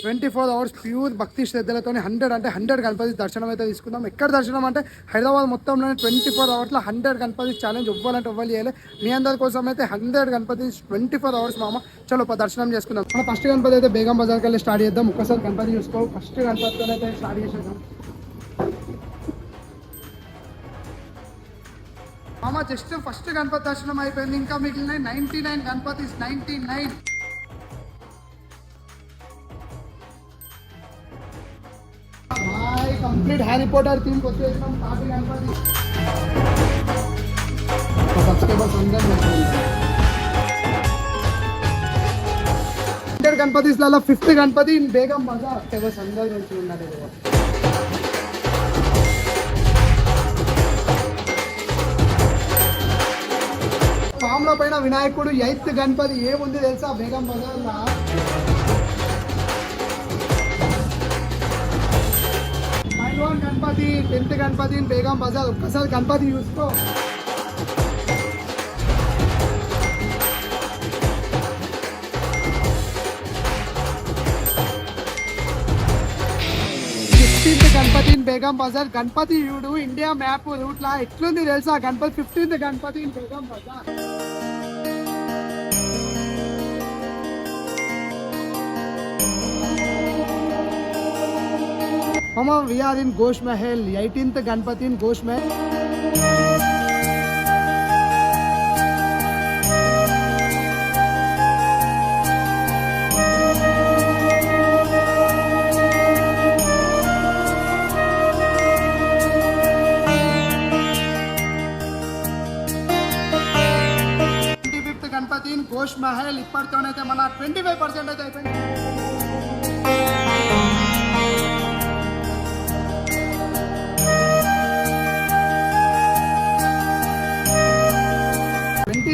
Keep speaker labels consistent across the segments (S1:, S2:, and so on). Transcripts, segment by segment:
S1: 24 hours pure భక్తి శ్రద్ధలతో 100 అంటే 100 గణపతి దర్శనం అయితే తీసుకుందాం. ఎక్కడ దర్శనం అంటే హైదరాబాద్ మొత్తంలోనే 24 అవర్స్లో 100 గణపతి ఛాలెంజ్ ఇవ్వాలంటే ఇవ్వాలి చేయాలి. మీ అందరి కోసం అయితే 100 గణపతి 24 అవర్స్ మామ. చలో దర్శనం చేసుకుందాం. మన ఫస్ట్ గణపతి అయితే బేగం బజార్కి వెళ్ళి స్టార్ట్ చేద్దాం. ఒక్కసారి గణపతి చూసుకో. ఫస్ట్ గణపతితో అయితే స్టార్ట్ చేసేద్దాం మామ. జస్ట్ ఫస్ట్ గణపతి దర్శనం అయిపోయింది. ఇంకా మిగిలిన 99 Ganapati 99 complete Harry Potter theme వచ్చేసినాం. కాఫీ గణపతి సబ్స్క్రైబర్స్ అందరూ గణపతిస్లలో 5th Ganapati in Begum Bazar. Subscribers అందరూ నుంచి ఉన్నారు. ఫామ్ల పైన వినాయకుడు 8th గణపతి ఏముంది తెలుసా బేగం బజార్ లా? Ganpati 10th Ganpati in Begum Bazar. ఒక్కసారి గణపతి చూసుకో. గణపతి ఇన్ బేగం బజార్. గణపతి యూడు ఇండియా మ్యాప్ రూట్ లా ఎట్లుంది తెలుసా Ganpati? 15th Ganpati in Begum Bazar. Mama, we are in Ghosh Mahal. 18th Ganpati in Ghosh Mahal. Ganpati in Ghosh Mahal. ఇప్పటితోనైతే మన 25% అయితే అయిపోయింది.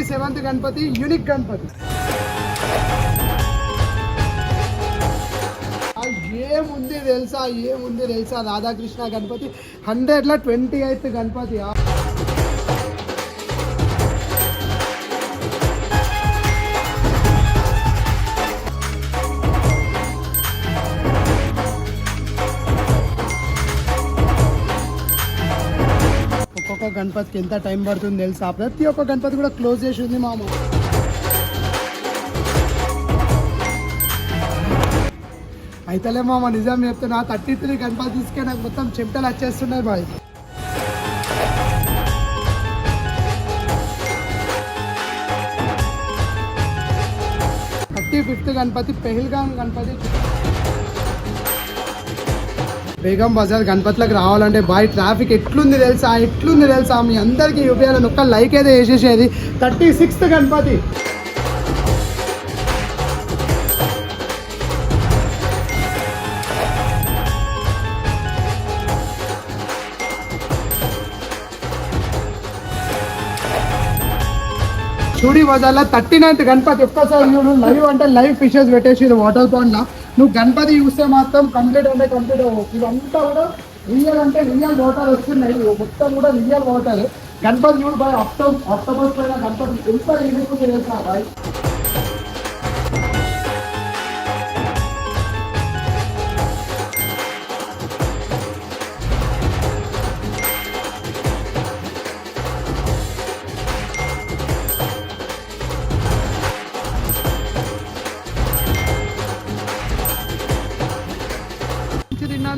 S1: Seventh Ganpati unique Ganpati. ఏముంది తెలుసా రాధాకృష్ణ గణపతి 100లో 28th గణపతి. ఒక్కొక్క గణపతికి ఎంత టైం పడుతుంది తెలుసా? ప్రతి ఒక్క గణపతి కూడా క్లోజ్ చేసి ఉంది మామ. అయితేలే మామ నిజం చెప్తున్నా, 33 గణపతి తీసుకే నాకు మొత్తం చెమటలు వచ్చేస్తున్నాయి బాయ్. ఫిఫ్త్ గణపతి పెహల్గాం గణపతి. బేగం బజార్ గణపతిలకు రావాలంటే బాయ్ ట్రాఫిక్ ఎట్లుంది తెలుసా మీ అందరికీ యూపీఐలో ఒక్క లైక్ అయితే వేసేసేది. 36th గణపతి. చూడి బజార్లో 39th గణపతి. ఒక్కసారి లైవ్ అంటే లైవ్ ఫిషెస్ పెట్టేసి వాటర్ పాండ్ లా. నువ్వు గణపతి చూస్తే మాత్రం కంప్లీట్ ఇదంతా కూడా రియల్ అంటే రియల్ వాటర్ వస్తున్నాయి. మొత్తం కూడా రియల్ వాటర్. గణపతి చూడు బాయ్. అక్టోబర్ పైన గణపతి ఎంత యూనిక్ తెలుసా బాయ్?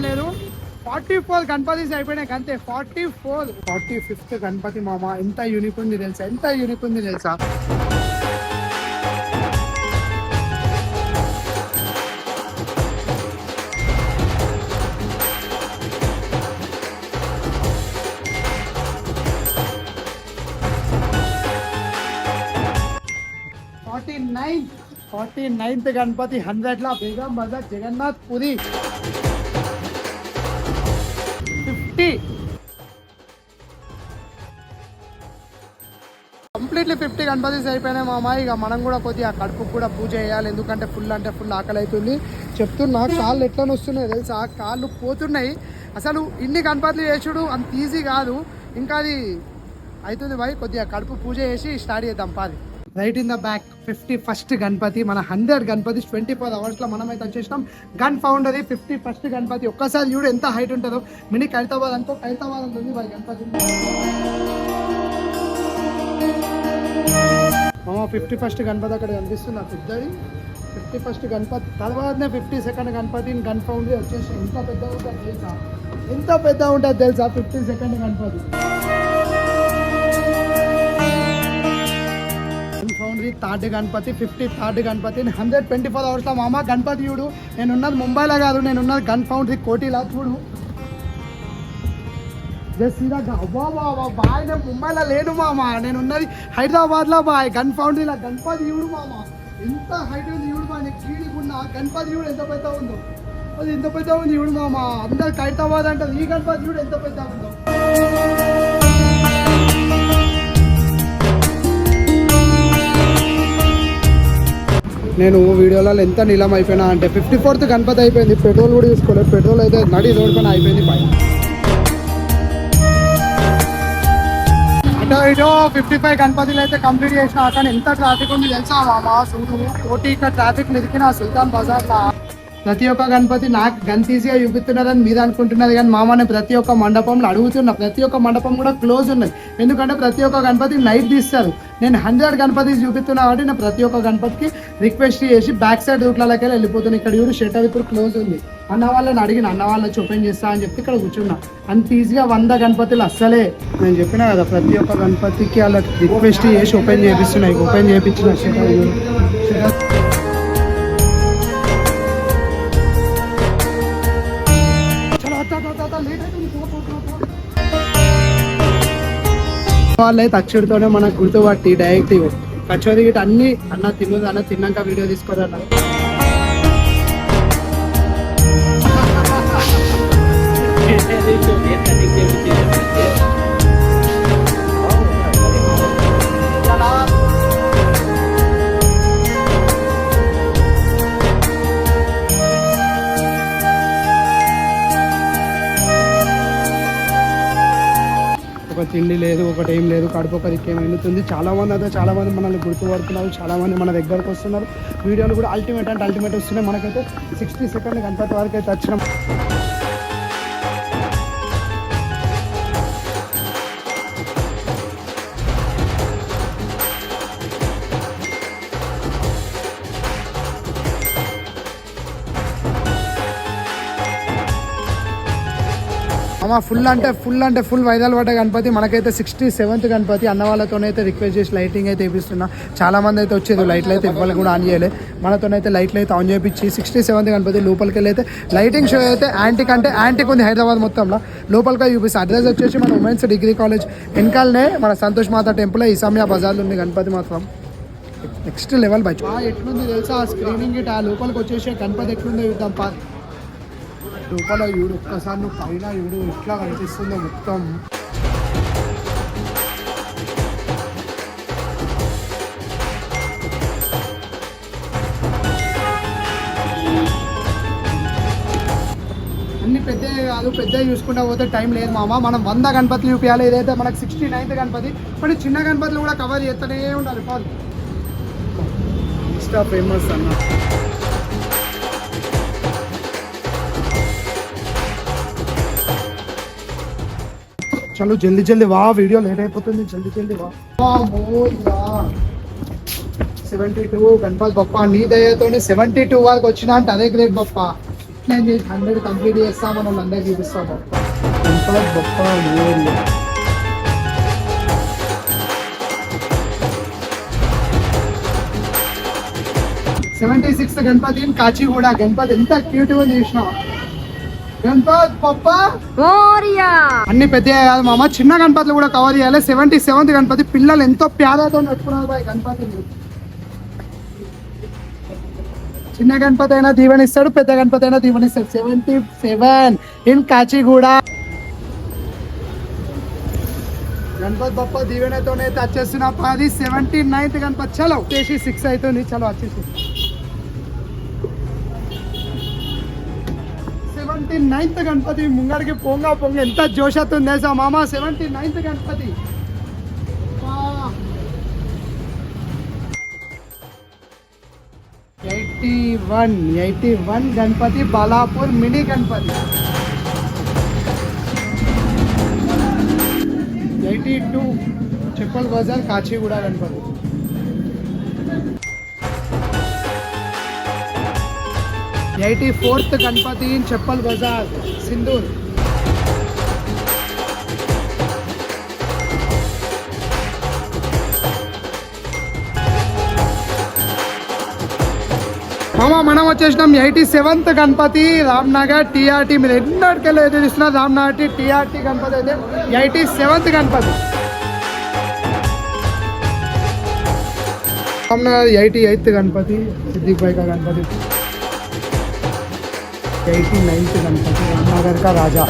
S1: లేదు 44 గణపతి అయిపోయినాయి అంతే. 45th గణపతి మామ. ఎంత యూనిక్ ఉంది తెలుసా? ఫార్టీ నైన్త్ గణపతి 100లా బేగం బజార్ జగన్నాథ్ పురి. 50 కంప్లీట్లీ 50 గణపతిస్ అయిపోయినాయి మామ. ఇక మనం కూడా కొద్దిగా కడుపుకు కూడా పూజ చేయాలి. ఎందుకంటే ఫుల్ ఆకలి అవుతుంది. చెప్తున్నా కాళ్ళు ఎట్లా వస్తున్నాయి తెలుసా? కాళ్ళు పోతున్నాయి. అసలు ఇన్ని గణపతులు చేసుడు అంత ఈజీ కాదు. ఇంకా అది అవుతుంది బాయ్. కొద్దిగా కడుపు పూజ చేసి స్టార్ట్ చేద్దాం పాది. Right in the back 51st Ganapati మన 100 గణపతి 24 అవర్స్లో మనమైతే వచ్చేసినాం. గన్ ఫౌండరీ 51st గణపతి. ఒక్కసారి చూడు ఎంత హైట్ ఉంటుందో. మినీ ఖైరతాబాద్ అనుకో, ఖైరతాబాద్ ఉంటుంది బాయ్ గణపతి. 51st గణపతి అక్కడ కనిపిస్తుంది ఆ పెద్దది. 51st గణపతి తర్వాతనే 52nd గణపతి గన్ ఫౌండరీ వచ్చేసి ఎంత పెద్దగా ఉంటుంది తెలుసా? ఎంత పెద్దగా ఉంటుంది తెలుసా 52nd Ganapati. Foundry 3rd Ganapati 53rd Ganapati 124 అవర్స్లో మామ గణపతి చూడు. నేను ఉన్నది ముంబైలో కాదు, నేను ఉన్నది గన్ ఫౌండరీ కోటిలా చూడు. జస్ట్ బాయ్ నేను ముంబైలో లేను మామ, నేను ఉన్నది హైదరాబాద్లో బాయ్. గన్ ఫౌండరీలో గణపతి చూడు మామ, ఎంత హైట్ ఉంది చూడు బాయ్. నీకు కీడికున్న గణపతి చూడు ఎంత పెద్ద ఉందో. అది ఎంత పెద్ద ఉంది చూడు మామ. అందరు హైదరాబాద్ అంటారు, ఈ గణపతి చూడు ఎంత పెద్ద ఉందో. నేను వీడియోలో ఎంత నీలం అయిపోయినా అంటే 54th గణపతి అయిపోయింది. పెట్రోల్ కూడా తీసుకోలేదు. పెట్రోల్ అయితే నడి రోడ్ పైన అయిపోయింది పైన. అటో ఇటో 55 గణపతిలు అయితే కంప్లీట్ చేసిన. అక్కడ ఎంత ట్రాఫిక్ ఉంది తెలుసా మామ. చూడు కోటి ఇక్కడ ట్రాఫిక్ నిరికిన సుల్తాన్ బజార్లో. ప్రతి ఒక్క గణపతి నాకు గన్స్ ఈజీగా చూపిస్తున్నారని మీరు అనుకుంటున్నది, కానీ మామని ప్రతి ఒక్క మండపంలో అడుగుతున్నా. ప్రతి ఒక్క మండపం కూడా క్లోజ్ ఉన్నది, ఎందుకంటే ప్రతి ఒక్క గణపతి నైట్ తీస్తారు. నేను 100 గణపతి చూపిస్తున్నా కాబట్టి నేను ప్రతి ఒక్క గణపతికి రిక్వెస్ట్ చేసి బ్యాక్ సైడ్ రూట్లకి వెళ్ళిపోతున్నాను. ఇక్కడ చూడు షటర్ ఇప్పుడు క్లోజ్ ఉంది. అన్న వాళ్ళని అడిగిన, అన్న వాళ్ళని వచ్చి ఓపెన్ చేస్తా అని చెప్పి ఇక్కడ కూర్చున్నా. అంత ఈజీగా 100 గణపతులు అస్సలే. నేను చెప్పినా కదా ప్రతి ఒక్క గణపతికి అలా రిక్వెస్ట్ చేసి ఓపెన్ చేపిస్తున్నాయి. ఓపెన్ చేయించిన షటర్ వాళ్ళైతే అచ్చుడితోనే మనకు గుర్తుపట్టి డైరెక్ట్ కచోరీ గిట్ అన్ని అన్న తిన్నది అన్న తిన్నాక వీడియో తీసుకోదన్న. ఒక తిండి లేదు, ఒకటి ఏం లేదు, కడుపు ఒకరికి ఏమైతుంది. చాలామంది అయితే చాలామంది మనల్ని గుర్తుపడుతున్నారు, చాలామంది మన దగ్గరకు వస్తున్నారు. వీడియోలు కూడా అల్టిమేట్ అంటే అల్టిమేట్ వస్తున్నాయి. మనకైతే 62nd గణపతి వరకు అయితే వచ్చినాం. ఫుల్ వైదాలు పడ్డ గణపతి. మనకైతే 67th గణపతి. అన్న వాళ్ళతోనైతే రిక్వెస్ట్ చేసి లైటింగ్ అయితే వేపిస్తున్నా. చాలా మంది అయితే వచ్చేది లైట్లు అయితే ఇవ్వాలి కూడా ఆన్ చేయలేదు. మనతోనైతే లైట్లు అయితే ఆన్ చేయించి 67th గణపతి లోపలికి వెళ్ళి అయితే లైటింగ్ షో అయితే యాంటిక్ ఉంది హైదరాబాద్ మొత్తంలో. లోపలికి చూపిస్తే అడ్రస్ వచ్చేసి మన ఉమెన్స్ డిగ్రీ కాలేజ్ వెనకాలనే మన సంతోష్ మాత టెంపుల్ ఈసామియా బజార్లో ఉంది గణపతి. మాత్రం నెక్స్ట్ లెవెల్ బై. ఎట్లుంది తెలుసా ఆ స్క్రీనింగ్ ఇట్. ఆ లోపలికి వచ్చేసి గణపతి ఎట్లుందో చూద్దాం. లోపల చూడు ఒక్కసారి, నువ్వు పైన చూడు ఎట్లా కనిపిస్తుందో మొత్తం. అన్ని పెద్దవి కాదు, పెద్దవి చూసుకుంటా పోతే టైం లేదు మామ. మనం 100 గణపతులు చూపించాలి. ఇదైతే మనకు 69th గణపతి. మరి చిన్న గణపతులు కూడా కవర్ చేస్తూనే ఉండాలి. కాదు ఇన్స్టా ఫేమస్ అన్న. చలో జల్దీ వా, వీడియో లేట్ అయిపోతుంది. జల్దీ వా. 72 గణపతి బప్ప, నీ దయతోనే 72 వరకు వచ్చినా అంటే అదే గ్రేట్ బప్ప. నేను 100 కంప్లీట్ చేస్తాం, మనం అందరికి చూపిస్తాం గణపతి బప్ప. 76th గణపతి కాచిగూడ. గణపతి ఎంత క్యూట్గా చూసినా. గణపతి పప్ప అన్ని పెద్ద కాదు మామ, చిన్న గణపతులు కూడా కవర్ చేయాలి. 77th గణపతి. పిల్లలు ఎంతో ప్యారతో నడుచుకున్నారు బాయ్ గణపతిని. చిన్న గణపతి అయినా దీవెనిస్తాడు, పెద్ద గణపతి అయినా దీవెనిస్తాడు. 77 ఇన్ కాచిగూడ. గణపతి బప్ప దీవెనతోనైతే వచ్చేస్తున్నా. 79th గణపతి. చలో వచ్చేసి 6 అవుతుంది. చలో వచ్చేసి 79th గణపతి ముంగడికి పొంగ ఎంత జోష్ అవుతుంది తెలుసా మామ. 79th Ganpati 81 Ganpati Balapur mini Ganpati. 82 Chappal Bazar Kachiguda Ganpati. 84th Ganpati in Chappal Bazar Sindoor. మనం వచ్చేసినాం 87th గణపతి రామ్నగర్ టీఆర్టీ. మీరు ఎన్నటికెళ్ళి అయితే చూస్తున్నారు రామ్నగర్ టీఆర్టీ గణపతి అయితే 87th గణపతి. రామ్నగర్ 88th గణపతి సిద్దిక్ భాయ్ కా గణపతి. 89th గణపతి రామ్నగర్ కా రాజా.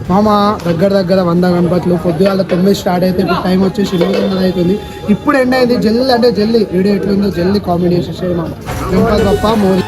S1: మామ దగ్గర 100 గణపతులు. పొద్దుగాల 9 స్టార్ట్ అయితే ఇప్పుడు టైం వచ్చేసి 8:30 అవుతుంది. ఇప్పుడు ఎండ్ అయింది. జల్దీ అంటే జల్దీ వీడియో ఎట్లుందో జల్దీ కామెంట్ చేసేసాడు మామ. గణపతి బప్ప మోరి.